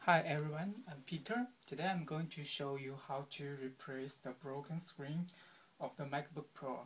Hi everyone, I'm Peter. Today I'm going to show you how to replace the broken screen of the MacBook Pro.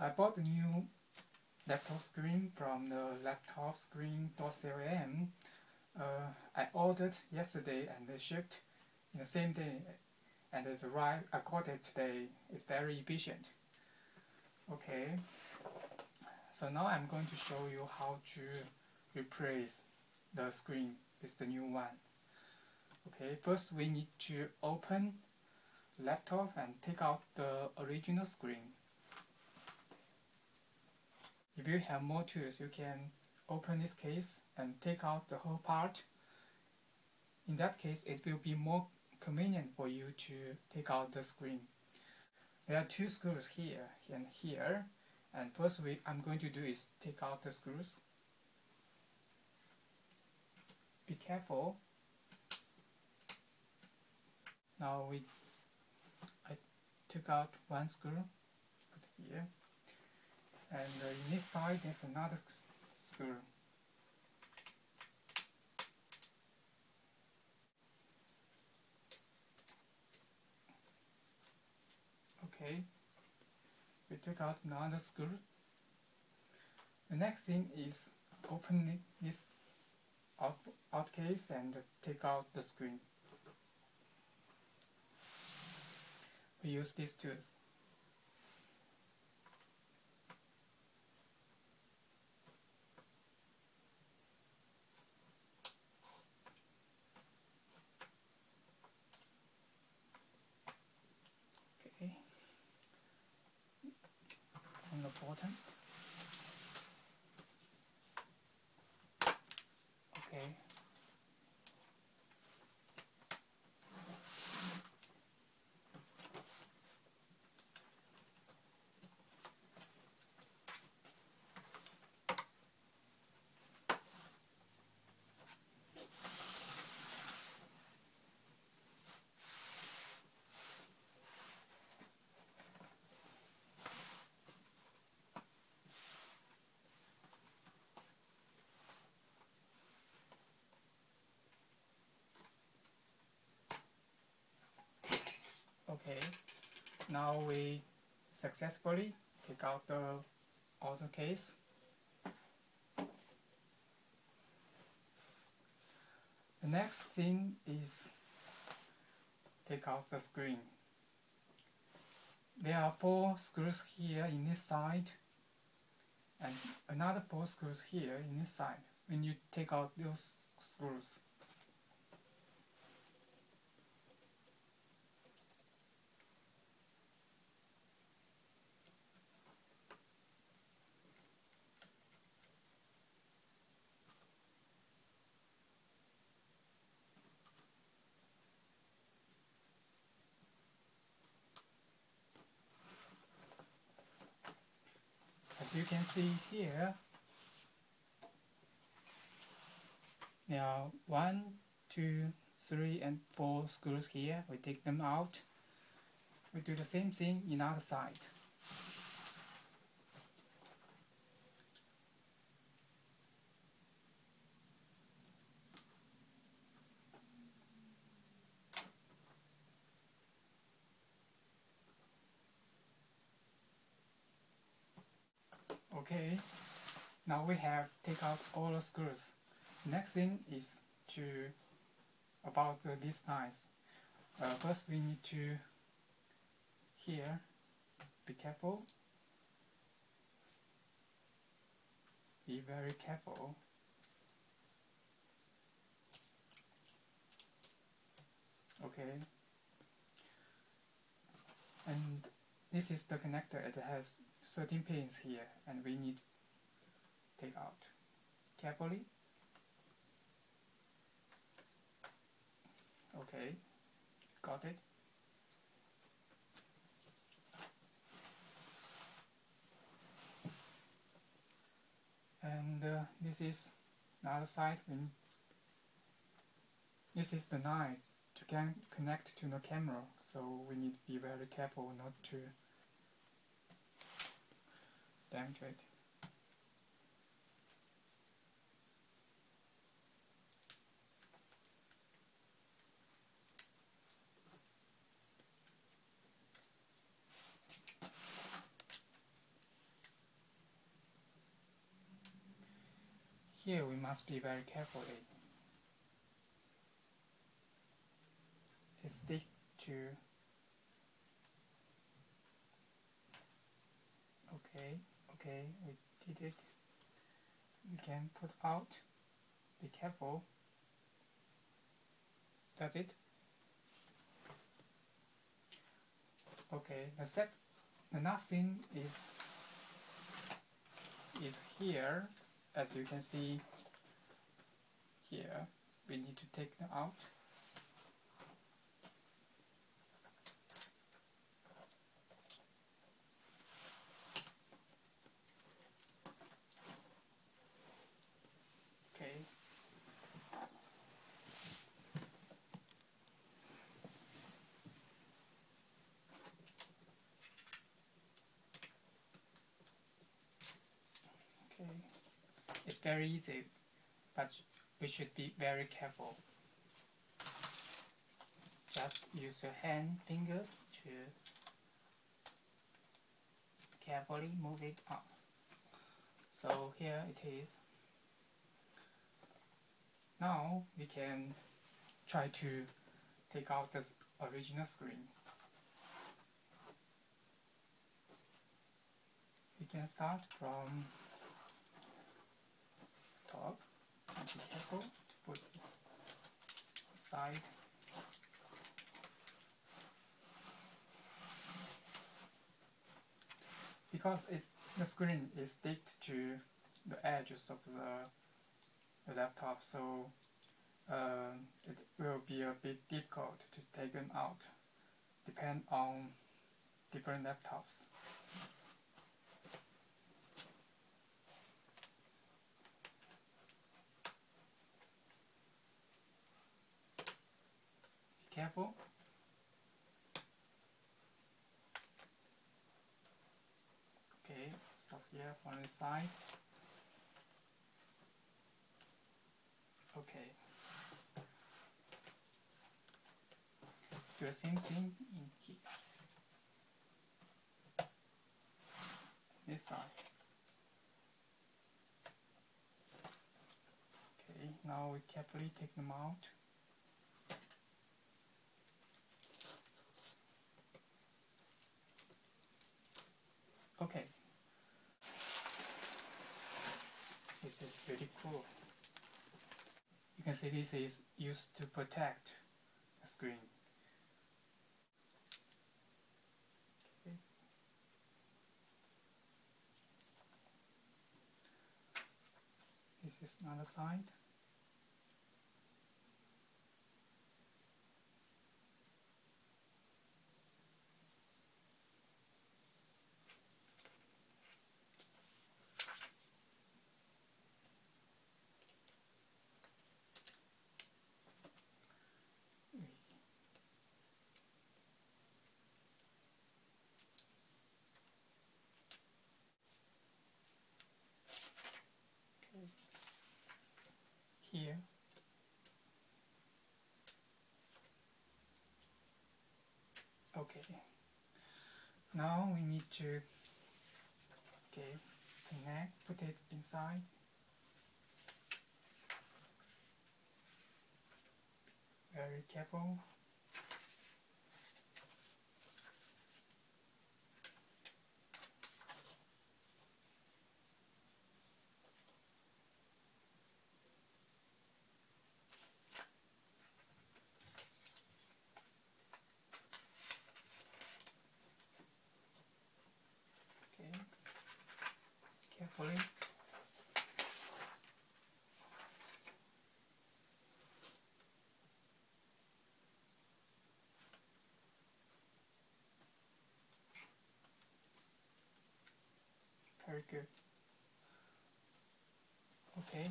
I bought the new laptop screen from the laptopscreen.com. I ordered yesterday and they shipped in the same day and it's arrived. I got it today. It's very efficient. Okay, so now I'm going to show you how to replace the screen with the new one. Okay, first we need to open the laptop and take out the original screen. If you have more tools, you can open this case and take out the whole part. In that case, it will be more convenient for you to take out the screen. There are two screws here and here, and first I'm going to do is take out the screws. Be careful. Now I took out one screw, put here, and in this side there's another screw. Okay, we took out another screw. The next thing is open this out case and take out the screen. We use these tools. Okay, on the bottom. Okay. Okay, now we successfully take out the outer case. The next thing is take out the screen. There are 4 screws here in this side and another 4 screws here in this side. When you take out those screws, as you can see here, there are 1, 2, 3, and 4 screws here. We take them out. We do the same thing in other side. Okay, now we have take out all the screws. Next thing is to about these ties. First we need to here, be careful, be very careful. Okay, and this is the connector. It has 13 pins here and we need to take out carefully. Okay, got it. And this is the other side. This is the knife to connect to the camera, so we need to be very careful not to damage it. here we must be very carefully. Stick to. Okay, we did it. We can put out. Be careful. That's it. Okay, the last thing is here. As you can see here, we need to take them out. Okay. Okay. It's very easy, but we should be very careful. Just use your fingers to carefully move it up. So here it is. Now we can try to take out the original screen. We can start from top. And be careful to put this aside. Because the screen is sticked to the edges of the laptop, so it will be a bit difficult to take them out. Depend on different laptops. Be careful. Okay, stop here on the side. Okay. Do the same thing in here. This side. Okay, now we carefully take them out. Okay. This is really cool. You can see this is used to protect the screen. Okay. This is another side. Here. Okay. Now we need to connect, put it inside. Very careful. Carefully. Very good. Okay.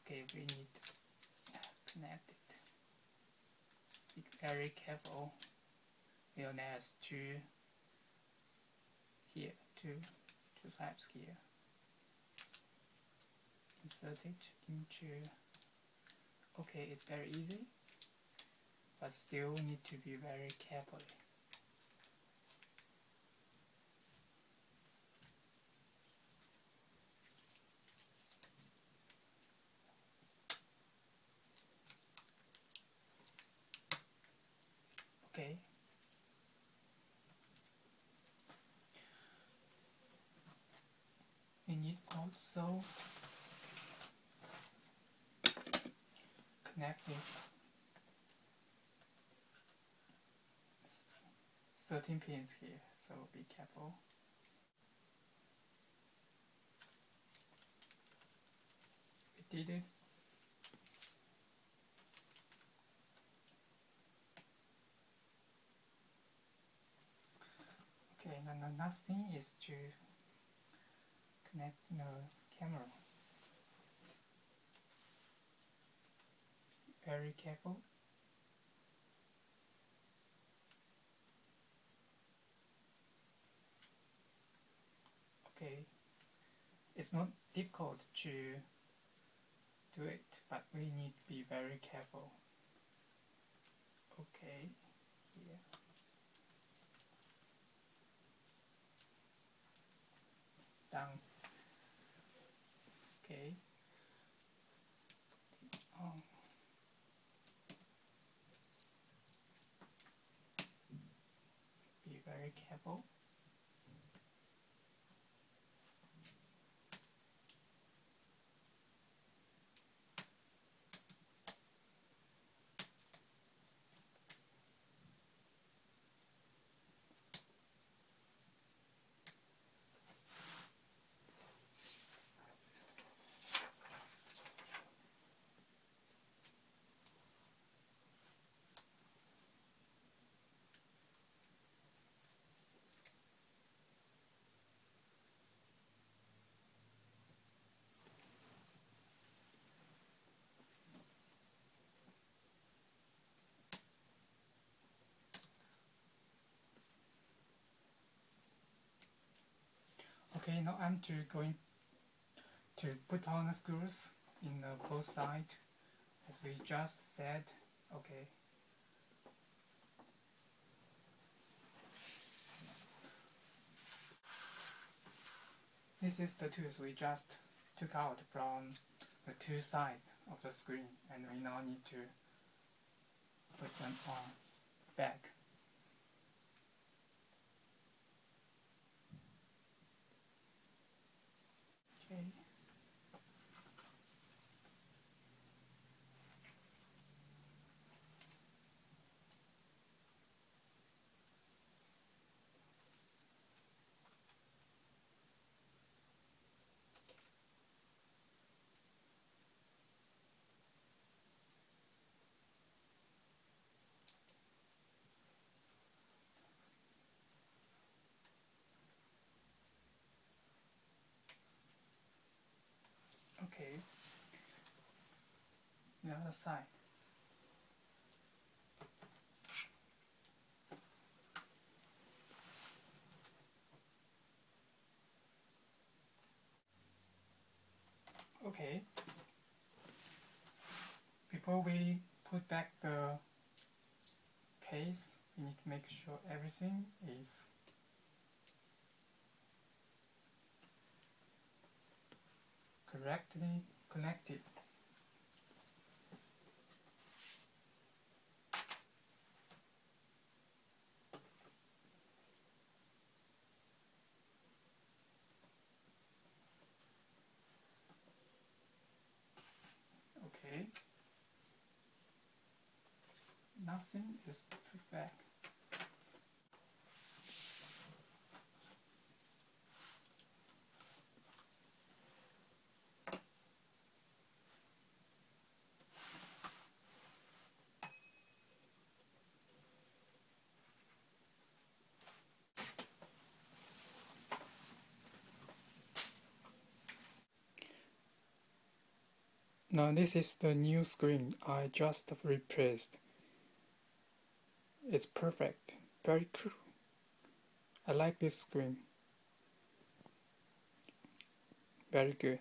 Okay, we need to connect it. Be very careful. We'll nest two here, two tabs here. Insert it into. Okay, it's very easy, but still need to be very carefully. also connect with 13 pins here, so be careful. We did it. Okay, now the next thing is to connect the camera. Very careful. Okay, it's not difficult to do it, but we need to be very careful. Okay, here. Down. Okay. On. Be very careful. Okay, now I'm going to put on the screws in both sides, as we just said. Okay. This is the tools we just took out from the two sides of the screen, and we now need to put them on back. Okay. Okay. The other side. Okay. Before we put back the case, we need to make sure everything is correctly connected. Okay. Nothing is put back. Now this is the new screen I just replaced. It's perfect, very cool. I like this screen. Very good.